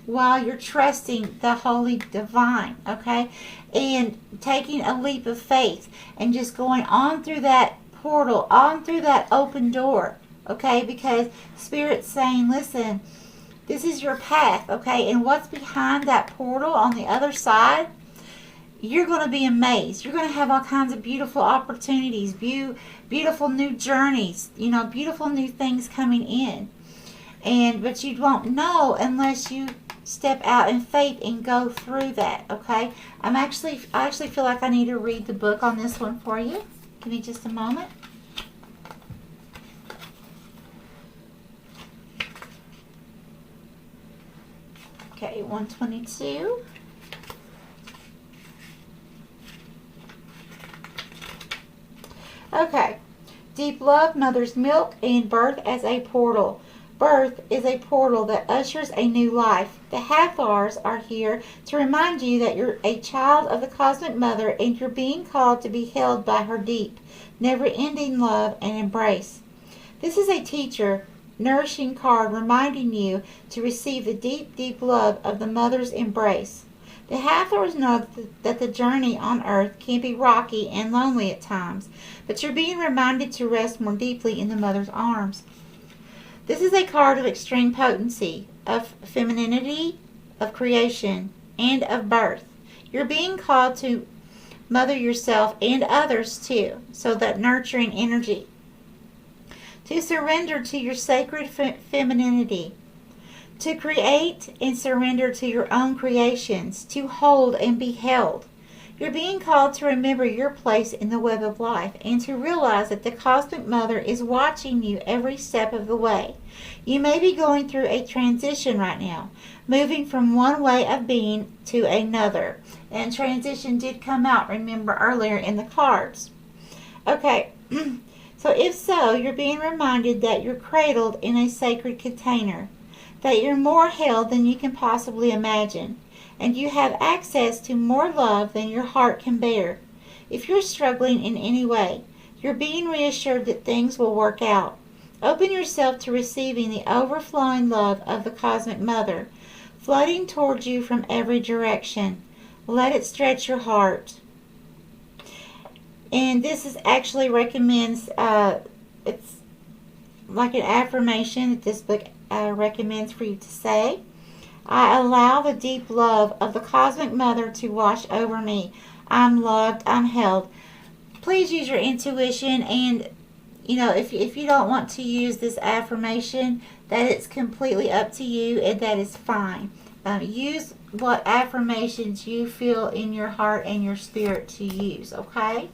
while you're trusting the Holy Divine, okay? And taking a leap of faith and just going on through that portal, on through that open door, okay? Because Spirit's saying, listen, this is your path, okay? And what's behind that portal on the other side, you're going to be amazed. You're going to have all kinds of beautiful opportunities, beautiful new journeys, you know, beautiful new things coming in. But you won't know unless you step out in faith and go through that, okay? I actually feel like I need to read the book on this one for you. Give me just a moment. Okay, 122. Okay, Deep Love, Mother's Milk, and Birth as a Portal. Birth is a portal that ushers a new life. The Hathors are here to remind you that you're a child of the Cosmic Mother and you're being called to be held by her deep, never-ending love and embrace. This is a teacher, nourishing card reminding you to receive the deep, deep love of the Mother's embrace. The Hathors know that the journey on earth can be rocky and lonely at times, but you're being reminded to rest more deeply in the Mother's arms. This is a card of extreme potency, of femininity, of creation, and of birth. You're being called to mother yourself and others too, so that nurturing energy. To surrender to your sacred femininity. To create and surrender to your own creations. To hold and be held. You're being called to remember your place in the web of life and to realize that the Cosmic Mother is watching you every step of the way. You may be going through a transition right now, moving from one way of being to another. And transition did come out, remember, earlier in the cards. Okay, so if so, you're being reminded that you're cradled in a sacred container, that you're more held than you can possibly imagine, and you have access to more love than your heart can bear. If you're struggling in any way, you're being reassured that things will work out. Open yourself to receiving the overflowing love of the Cosmic Mother, flooding towards you from every direction. Let it stretch your heart. And this is actually recommends, it's like an affirmation that this book recommends for you to say. I allow the deep love of the Cosmic Mother to wash over me. I'm loved, I'm held. Please use your intuition, and you know, if you don't want to use this affirmation, that it's completely up to you, and that is fine. Use what affirmations you feel in your heart and your spirit to use, okay?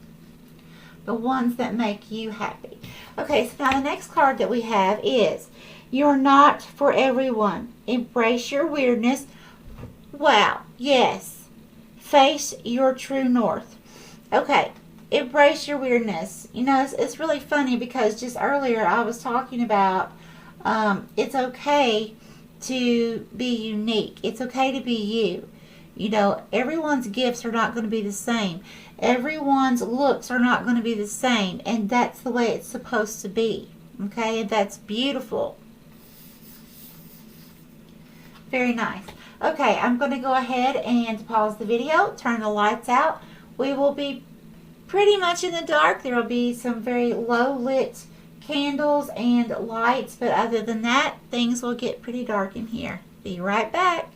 the ones that make you happy. Okay, so now the next card that we have is, you're not for everyone. Embrace your weirdness. Wow, yes. Face your true north. Okay, embrace your weirdness. You know, it's really funny because just earlier I was talking about it's okay to be unique. It's okay to be you. You know, everyone's gifts are not going to be the same. Everyone's looks are not going to be the same. And that's the way it's supposed to be. Okay, and that's beautiful. Very nice. Okay, I'm going to go ahead and pause the video, turn the lights out. We will be pretty much in the dark. There will be some very low lit candles and lights, but other than that, things will get pretty dark in here. Be right back.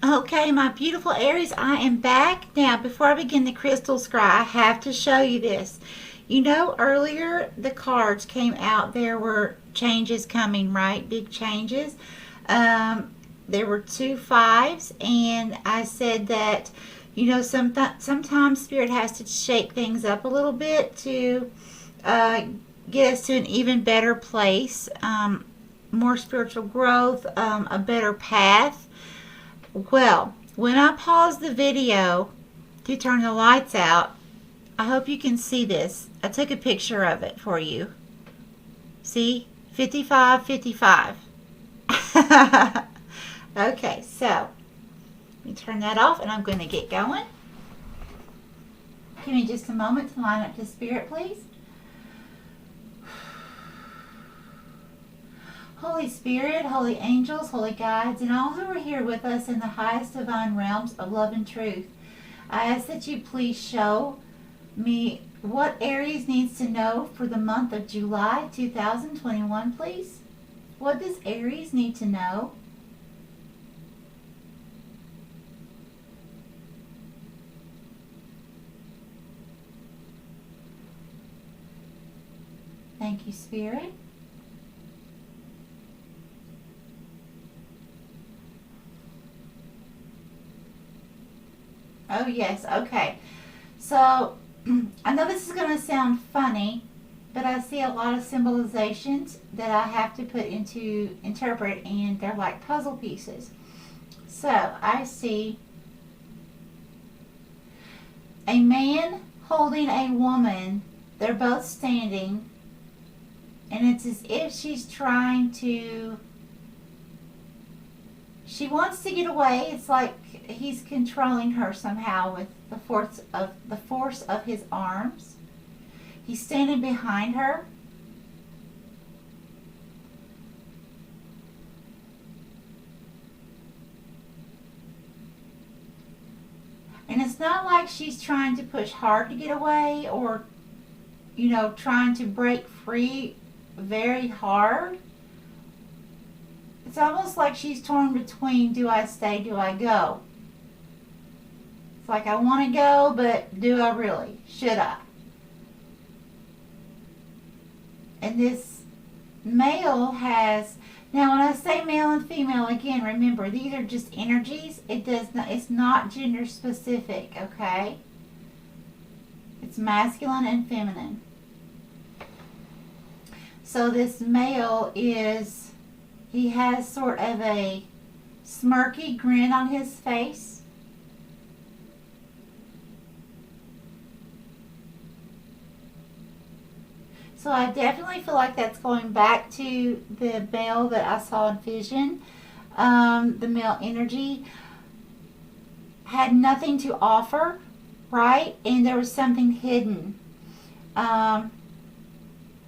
Okay, my beautiful Aries, I am back. Now, before I begin the crystal scry, I have to show you this. You know, earlier the cards came out. There were changes coming, right? Big changes. There were 2 5s, and I said that, you know, sometimes Spirit has to shake things up a little bit to get us to an even better place, more spiritual growth, a better path. Well, when I paused the video to turn the lights out, I hope you can see this. I took a picture of it for you. See? 55, 55. Okay, so let me turn that off and I'm going to get going. Give me just a moment to line up to Spirit, please. Holy Spirit, holy angels, holy guides, and all who are here with us in the highest divine realms of love and truth, I ask that you please show me what Aries needs to know for the month of July 2021, please. What does Aries need to know? Thank you, Spirit. Oh, yes. Okay. So, I know this is going to sound funny, but I see a lot of symbolizations that I have to put into interpret, and they're like puzzle pieces. So, I see a man holding a woman. They're both standing, and it's as if she's trying to... She wants to get away. It's like he's controlling her somehow with the force of his arms. He's standing behind her. And it's not like she's trying to push hard to get away or, you know, trying to break free very hard. It's almost like she's torn between, do I stay, do I go? It's like, I want to go, but do I really? Should I? And this male has, now when I say male and female, again, remember, these are just energies. It's not gender specific, okay? It's masculine and feminine. So this male is... He has sort of a smirky grin on his face. So I definitely feel like that's going back to the male that I saw in Vision. The male energy had nothing to offer, right? And there was something hidden.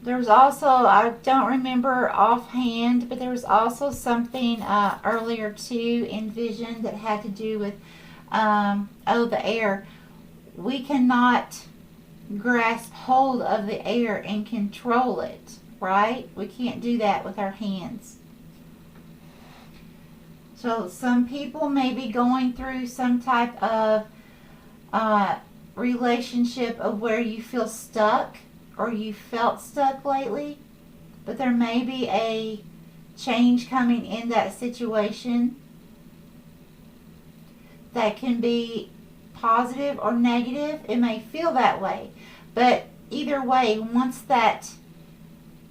There was also, I don't remember offhand, but there was also something earlier too in Vision that had to do with, the air. We cannot grasp hold of the air and control it, right? We can't do that with our hands. So some people may be going through some type of relationship of where you feel stuck, or you felt stuck lately, but there may be a change coming in that situation. That can be positive or negative. It may feel that way. But either way, once that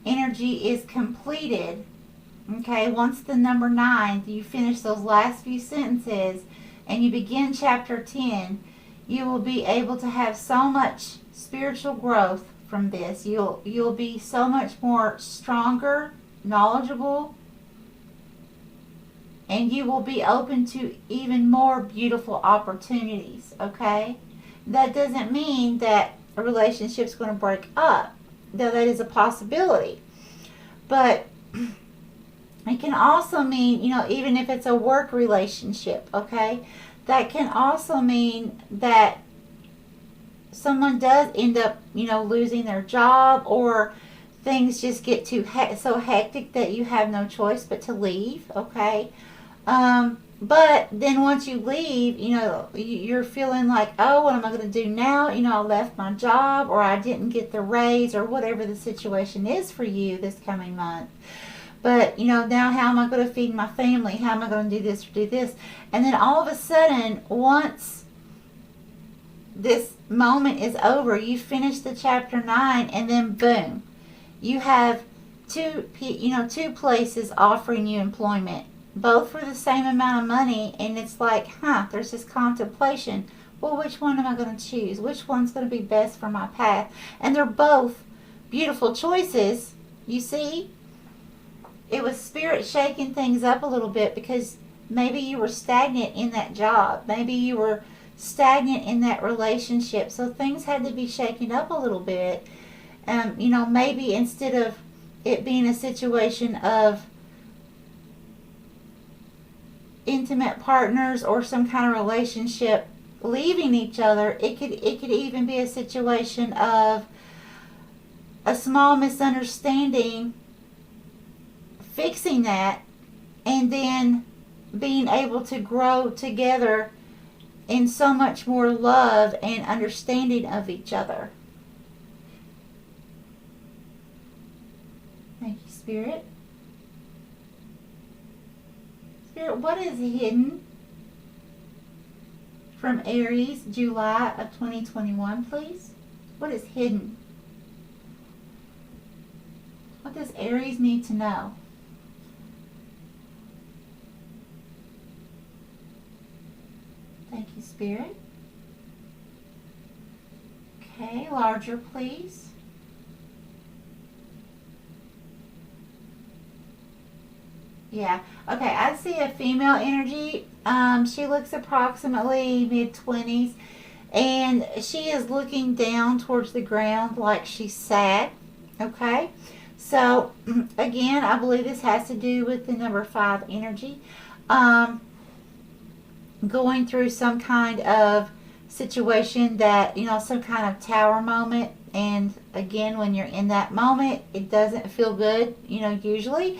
energy is completed, okay, once the number 9, you finish those last few sentences and you begin chapter 10, you will be able to have so much spiritual growth from this. You'll be so much more stronger, knowledgeable, and you will be open to even more beautiful opportunities, okay? That doesn't mean that a relationship's going to break up, though that is a possibility. But it can also mean, even if it's a work relationship, okay, that can also mean that someone does end up, losing their job, or things just get so hectic that you have no choice but to leave, okay? But then once you leave, you're feeling like, oh, what am I going to do now? I left my job, or I didn't get the raise, or whatever the situation is for you this coming month. But, now how am I going to feed my family? How am I going to do this or do this? And then all of a sudden, once this moment is over, you finish the chapter 9, and then boom, you have two places offering you employment, both for the same amount of money, and it's like, there's this contemplation. Well, which one am I going to choose? Which one's going to be best for my path? And they're both beautiful choices, you see? It was Spirit shaking things up a little bit, because maybe you were stagnant in that job. Maybe you were stagnant in that relationship. So things had to be shaken up a little bit. Maybe instead of it being a situation of intimate partners or some kind of relationship leaving each other, it could even be a situation of a small misunderstanding, fixing that, and then being able to grow together in so much more love and understanding of each other. Thank you, Spirit. Spirit, what is hidden from Aries, July of 2021, please? What is hidden? What does Aries need to know? Thank you, Spirit. Okay, larger, please. Yeah. Okay, I see a female energy. She looks approximately mid-20s, and she is looking down towards the ground like she's sad. Okay? So, again, I believe this has to do with the number 5 energy. Going through some kind of situation that, some kind of tower moment. And, again, when you're in that moment, it doesn't feel good, usually.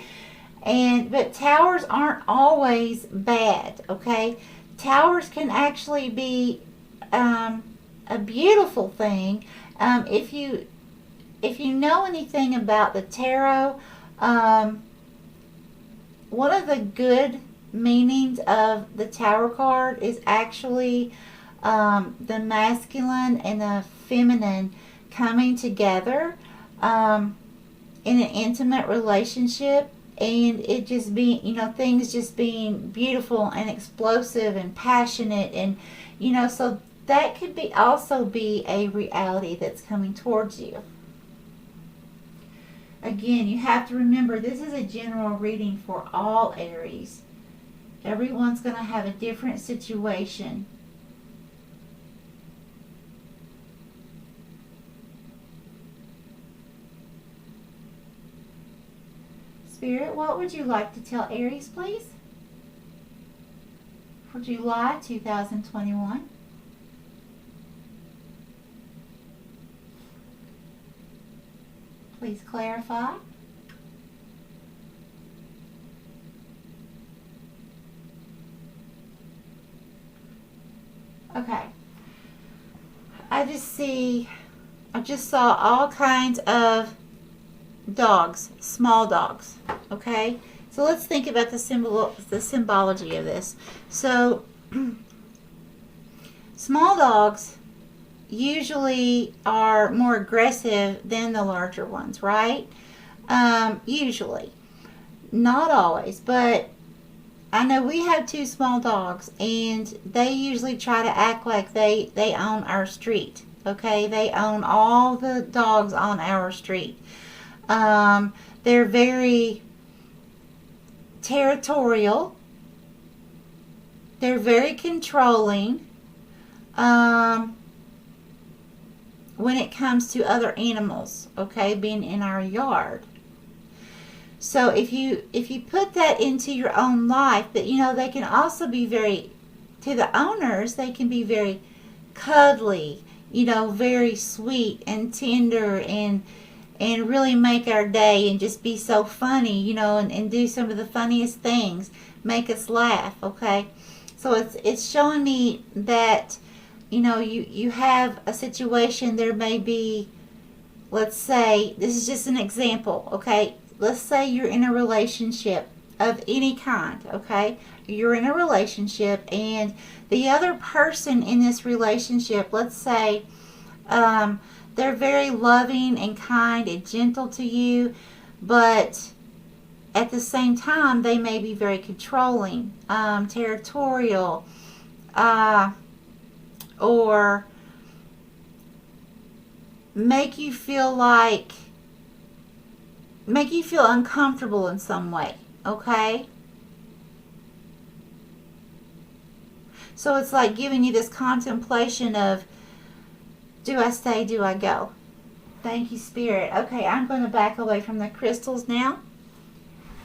But towers aren't always bad, okay? Towers can actually be a beautiful thing. If you know anything about the tarot, one of the good meanings of the Tower card is actually the masculine and the feminine coming together in an intimate relationship. And it just being, things just being beautiful and explosive and passionate. And, so that could also be a reality that's coming towards you. Again, you have to remember, this is a general reading for all Aries. Everyone's going to have a different situation. Spirit, what would you like to tell Aries, please? For July 2021. Please clarify. Okay. I just saw all kinds of dogs, small dogs. Okay, so let's think about the symbology of this. So Small dogs usually are more aggressive than the larger ones, right? Usually. Not always, but I know we have two small dogs, and they usually try to act like they own our street. Okay, they own all the dogs on our street. They're very territorial. They're very controlling when it comes to other animals, okay, being in our yard. So if you put that into your own life, that they can also be very, to the owners, they can be very cuddly, very sweet and tender, and really make our day, and just be so funny, and do some of the funniest things, make us laugh, okay? So it's showing me that, you have a situation. There may be, let's say, this is just an example, okay? Let's say you're in a relationship of any kind, okay? You're in a relationship, and the other person in this relationship, let's say, they're very loving and kind and gentle to you, but at the same time, they may be very controlling, territorial, or make you feel uncomfortable in some way, okay? So it's like giving you this contemplation of, do I stay, do I go? Thank you, Spirit. Okay, I'm going to back away from the crystals now,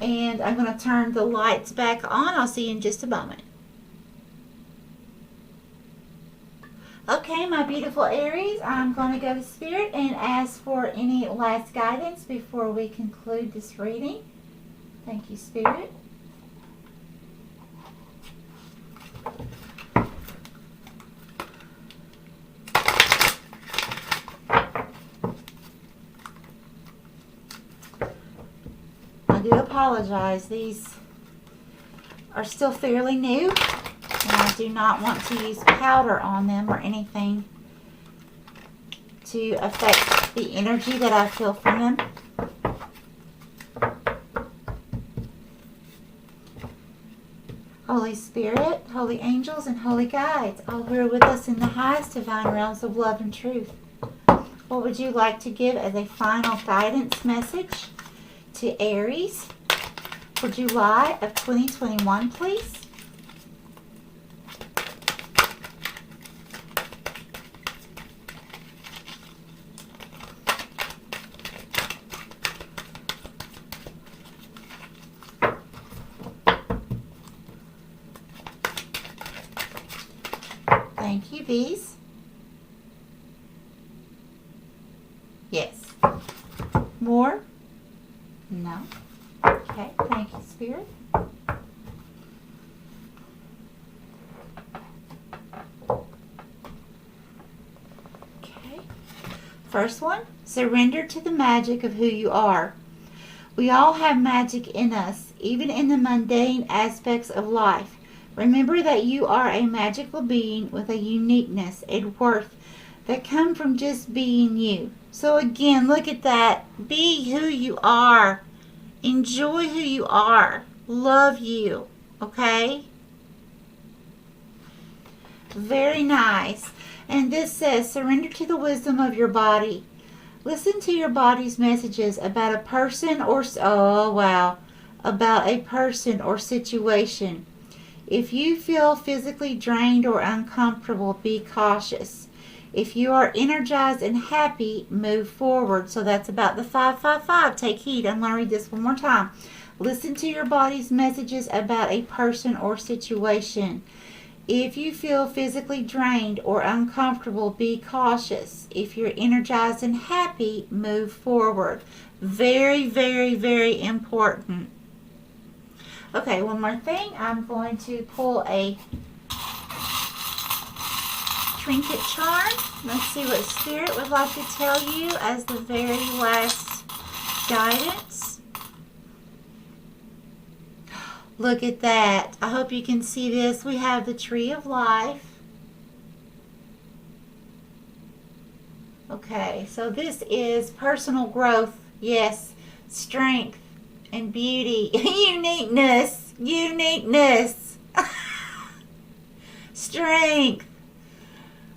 and I'm going to turn the lights back on. I'll see you in just a moment. Okay, my beautiful Aries, I'm going to go to Spirit and ask for any last guidance before we conclude this reading. Thank you, Spirit. I do apologize. These are still fairly new, and I do not want to use powder on them or anything to affect the energy that I feel from them. Holy Spirit, holy angels, and holy guides, all who are with us in the highest divine realms of love and truth, what would you like to give as a final guidance message to Aries for July of 2021, please? Thank you, bees. Yes. More? No. Okay, thank you, Spirit. Okay. First one, surrender to the magic of who you are. We all have magic in us, even in the mundane aspects of life. Remember that you are a magical being with a uniqueness and worth that come from just being you. So again, look at that. Be who you are. Enjoy who you are. Love you. Okay? Very nice. And this says, surrender to the wisdom of your body. Listen to your body's messages about a person or, about a person or situation. If you feel physically drained or uncomfortable, be cautious. If you are energized and happy, move forward. So that's about the 555. Take heed. I'm going to read this one more time. Listen to your body's messages about a person or situation. If you feel physically drained or uncomfortable, be cautious. If you're energized and happy, move forward. Very, very, very important. Okay, one more thing. I'm going to pull a trinket charm. Let's see what Spirit would like to tell you as the very last guidance. Look at that. I hope you can see this. We have the Tree of Life. Okay, so this is personal growth. Yes, strength and beauty. Uniqueness. Uniqueness. Strength.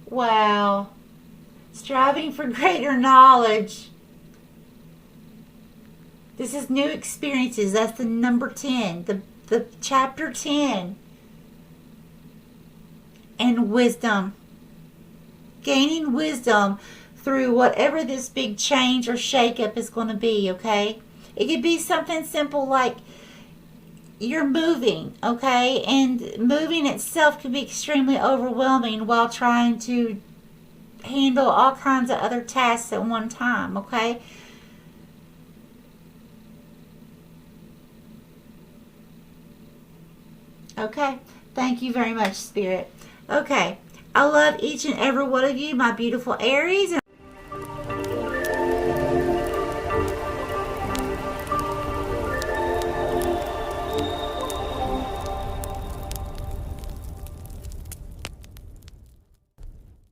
Wow. Striving for greater knowledge. This is new experiences. That's the number 10. The chapter 10. And wisdom. Gaining wisdom through whatever this big change or shakeup is going to be, okay? It could be something simple like you're moving, okay? And moving itself can be extremely overwhelming while trying to handle all kinds of other tasks at one time, okay? Okay. Thank you very much, Spirit. Okay. I love each and every one of you, my beautiful Aries.